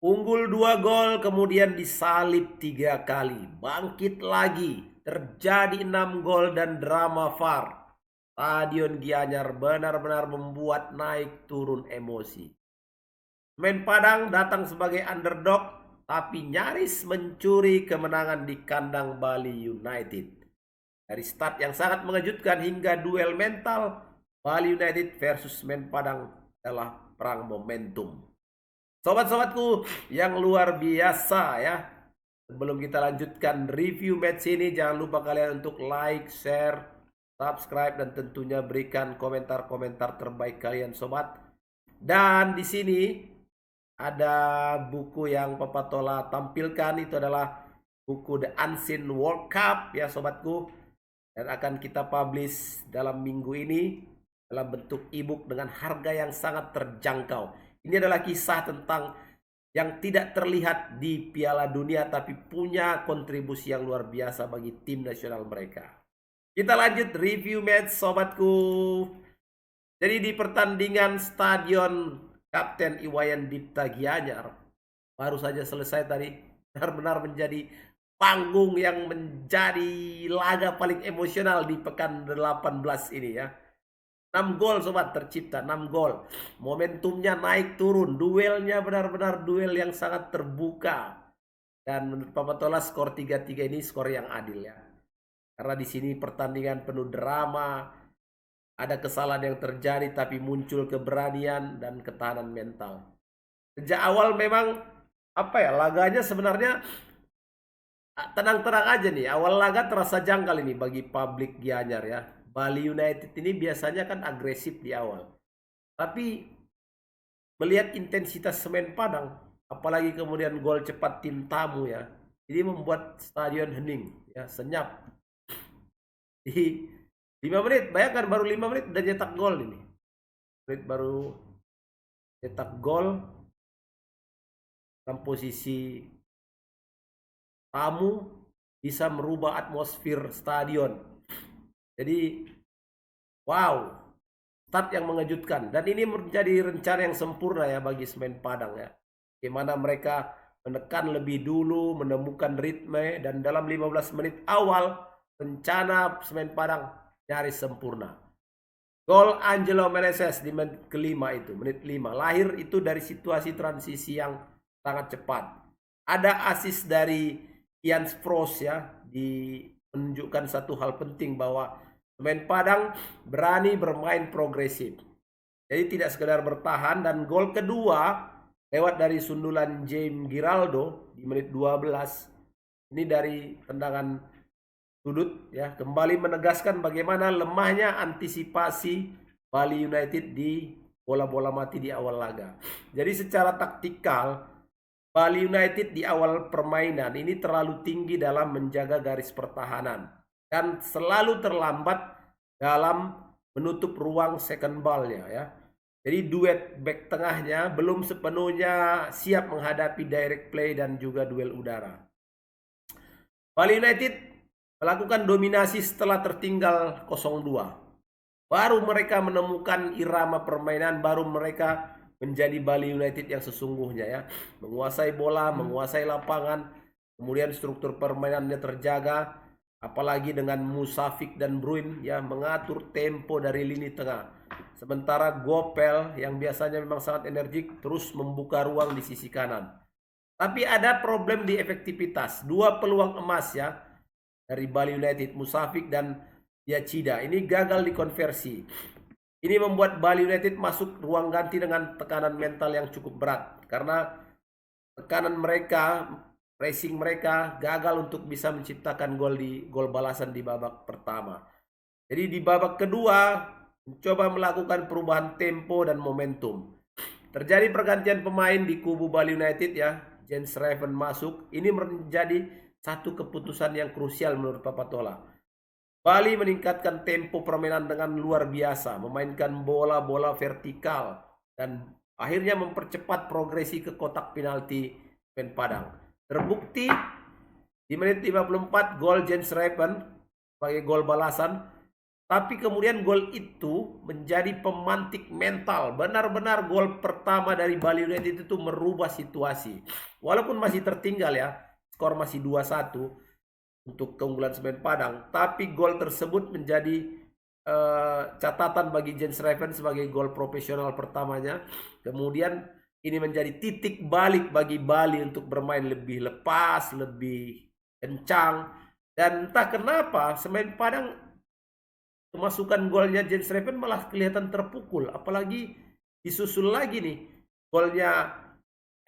Unggul 2 gol kemudian disalib 3 kali. Bangkit lagi. Terjadi 6 gol dan drama VAR. Stadion Gianyar benar-benar membuat naik turun emosi. Semen Padang datang sebagai underdog tapi nyaris mencuri kemenangan di kandang Bali United. Dari start yang sangat mengejutkan hingga duel mental, Bali United versus Semen Padang adalah perang momentum. Sobat-sobatku yang luar biasa ya. Sebelum kita lanjutkan review match ini, jangan lupa kalian untuk like, share, subscribe, dan tentunya berikan komentar-komentar terbaik kalian sobat. Dan di sini ada buku yang Papa Tola tampilkan, itu adalah buku The Unseen World Cup ya sobatku. Dan akan kita publish dalam minggu ini dalam bentuk ebook dengan harga yang sangat terjangkau. Ini adalah kisah tentang yang tidak terlihat di Piala Dunia tapi punya kontribusi yang luar biasa bagi tim nasional mereka. Kita lanjut review match sobatku. Jadi di pertandingan Stadion Kapten Iwayan Dipta Gianyar baru saja selesai tadi, benar-benar menjadi panggung yang menjadi laga paling emosional di pekan 18 ini ya. 6 gol sobat tercipta, 6 gol. Momentumnya naik turun, duelnya benar-benar duel yang sangat terbuka. Dan menurut Papa Tola skor 3-3 ini skor yang adil ya. Karena di sini pertandingan penuh drama, ada kesalahan yang terjadi tapi muncul keberanian dan ketahanan mental. Sejak awal memang laganya sebenarnya tenang-tenang aja nih. Awal laga terasa janggal ini bagi publik Gianyar ya. Bali United ini biasanya kan agresif di awal. Tapi melihat intensitas Semen Padang, apalagi kemudian gol cepat tim tamu ya. Ini membuat stadion hening ya, senyap. Di 5 menit, bayangkan baru 5 menit udah cetak gol ini. Menit baru cetak gol dalam posisi tamu bisa merubah atmosfer stadion. Jadi wow, start yang mengejutkan dan ini menjadi rencana yang sempurna ya bagi Semen Padang ya. Bagaimana mereka menekan lebih dulu, menemukan ritme dan dalam 15 menit awal rencana Semen Padang nyaris sempurna. Gol Angelo Meneses di menit kelima itu, menit 5. Lahir itu dari situasi transisi yang sangat cepat. Ada asis dari Ian Sprouse ya, menunjukkan satu hal penting bahwa Semen Padang berani bermain progresif. Jadi tidak sekedar bertahan dan gol kedua lewat dari sundulan James Giraldo di menit 12. Ini dari tendangan sudut ya, kembali menegaskan bagaimana lemahnya antisipasi Bali United di bola-bola mati di awal laga. Jadi secara taktikal Bali United di awal permainan ini terlalu tinggi dalam menjaga garis pertahanan dan selalu terlambat dalam menutup ruang second ball-nya ya. Jadi duet back tengahnya belum sepenuhnya siap menghadapi direct play dan juga duel udara. Bali United melakukan dominasi setelah tertinggal 0-2. Baru mereka menemukan irama permainan, baru mereka menjadi Bali United yang sesungguhnya ya. Menguasai bola, menguasai lapangan, kemudian struktur permainannya terjaga. Apalagi dengan Musafik dan Bruin ya mengatur tempo dari lini tengah. Sementara Gopel yang biasanya memang sangat energik terus membuka ruang di sisi kanan. Tapi ada problem di efektivitas. 2 peluang emas ya dari Bali United, Musafik dan Yachida. Ini gagal dikonversi. Ini membuat Bali United masuk ruang ganti dengan tekanan mental yang cukup berat. Karena tekanan mereka, pressing mereka gagal untuk bisa menciptakan gol balasan di babak pertama. Jadi di babak kedua mencoba melakukan perubahan tempo dan momentum. Terjadi pergantian pemain di kubu Bali United ya. Jens Raven masuk. Ini menjadi satu keputusan yang krusial menurut Papa Tola. Bali meningkatkan tempo permainan dengan luar biasa, memainkan bola-bola vertikal dan akhirnya mempercepat progresi ke kotak penalti Semen Padang. Terbukti di menit 54 gol Jens Raven sebagai gol balasan Tapi kemudian gol itu menjadi pemantik mental. Benar-benar gol pertama dari Bali United itu merubah situasi. Walaupun masih tertinggal ya, skor masih 2-1 untuk keunggulan Semen Padang. Tapi gol tersebut menjadi catatan bagi Jens Raven sebagai gol profesional pertamanya. Kemudian ini menjadi titik balik bagi Bali untuk bermain lebih lepas, lebih kencang. Dan entah kenapa Semen Padang kemasukan golnya Jens Raven malah kelihatan terpukul. Apalagi disusul lagi nih golnya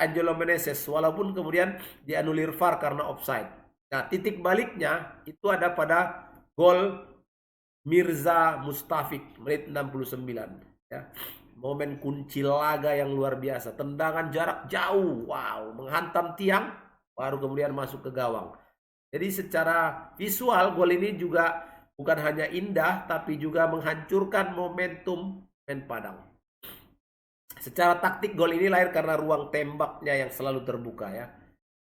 Angelo Meneses. Walaupun kemudian dianulir VAR karena offside. Nah, titik baliknya itu ada pada gol Mirza Mustafik menit 69. Ya. Momen kunci laga yang luar biasa. Tendangan jarak jauh. Wow, menghantam tiang. Baru kemudian masuk ke gawang. Jadi secara visual gol ini juga bukan hanya indah, tapi juga menghancurkan momentum Semen Padang. Secara taktik gol ini lahir karena ruang tembaknya yang selalu terbuka ya.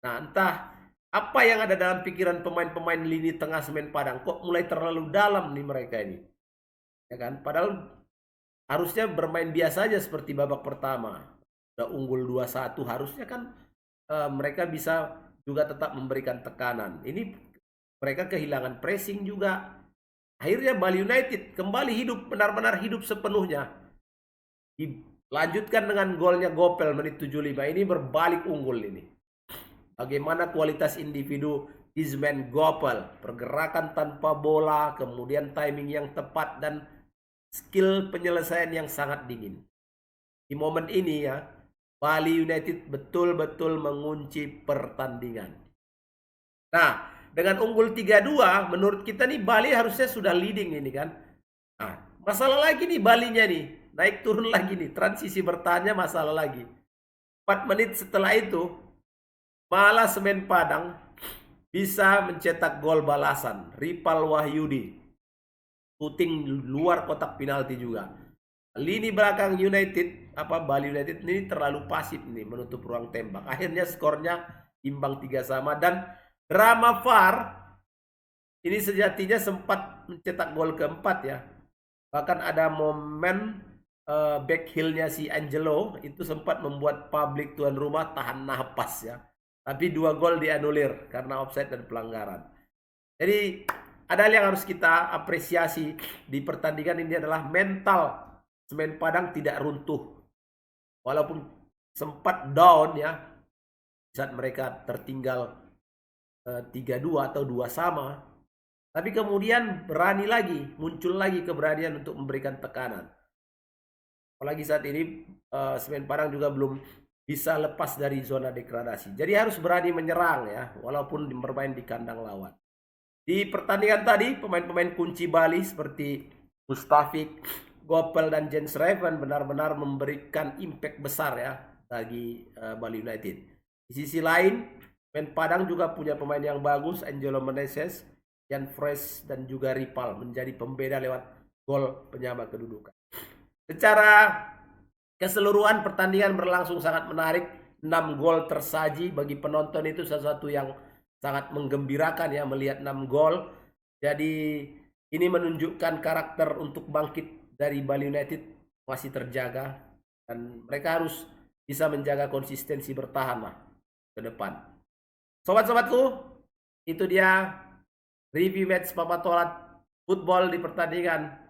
Nah, entah apa yang ada dalam pikiran pemain-pemain lini tengah Semen Padang. Kok mulai terlalu dalam nih mereka ini. Ya kan? Padahal harusnya bermain biasa aja seperti babak pertama. Udah unggul 2-1, harusnya kan mereka bisa juga tetap memberikan tekanan. Ini mereka kehilangan pressing juga. Akhirnya Bali United kembali hidup, benar-benar hidup sepenuhnya. Dilanjutkan dengan golnya Gopel menit 75. Ini berbalik unggul ini. Bagaimana kualitas individu Ismail Gopel. Pergerakan tanpa bola, kemudian timing yang tepat, dan skill penyelesaian yang sangat dingin. Di momen ini ya, Bali United betul-betul mengunci pertandingan. Nah, dengan unggul 3-2, menurut kita nih Bali harusnya sudah leading ini kan. Nah, masalah lagi nih Balinya nih. Naik turun lagi nih. Transisi bertahannya masalah lagi. 4 menit setelah itu, malah Semen Padang bisa mencetak gol balasan. Ripal Wahyudi. Shooting luar kotak penalti juga. Lini belakang United, Bali United ini terlalu pasif nih menutup ruang tembak. Akhirnya skornya imbang 3-3 dan drama VAR ini sejatinya sempat mencetak gol keempat ya. Bahkan ada momen back heel-nya si Angelo itu sempat membuat publik tuan rumah tahan napas ya. Tapi 2 gol dianulir karena offside dan pelanggaran. Jadi ada hal yang harus kita apresiasi di pertandingan ini adalah mental Semen Padang tidak runtuh. Walaupun sempat down ya saat mereka tertinggal 3-2 atau 2-2, tapi kemudian berani lagi, muncul lagi keberanian untuk memberikan tekanan. Apalagi saat ini Semen Padang juga belum bisa lepas dari zona degradasi. Jadi harus berani menyerang ya, walaupun bermain di kandang lawan. Di pertandingan tadi, pemain-pemain kunci Bali seperti Mustafik, Gopel, dan Jens Raven benar-benar memberikan impact besar ya bagi Bali United. Di sisi lain, Semen Padang juga punya pemain yang bagus, Angelo Meneses, Jan Fresh, dan juga Ripal menjadi pembeda lewat gol penyama kedudukan. Secara keseluruhan pertandingan berlangsung sangat menarik. 6 gol tersaji bagi penonton itu sesuatu yang sangat menggembirakan ya melihat 6 gol. Jadi ini menunjukkan karakter untuk bangkit dari Bali United masih terjaga dan mereka harus bisa menjaga konsistensi bertahan lah ke depan. Sobat-sobatku, itu dia review match Papatolat football di pertandingan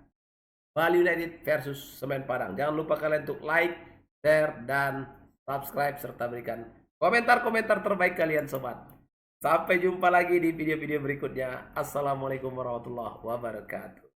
Bali United versus Semen Padang. Jangan lupa kalian untuk like, share, dan subscribe serta berikan komentar-komentar terbaik kalian sobat. Sampai jumpa lagi di video-video berikutnya. Assalamualaikum warahmatullahi wabarakatuh.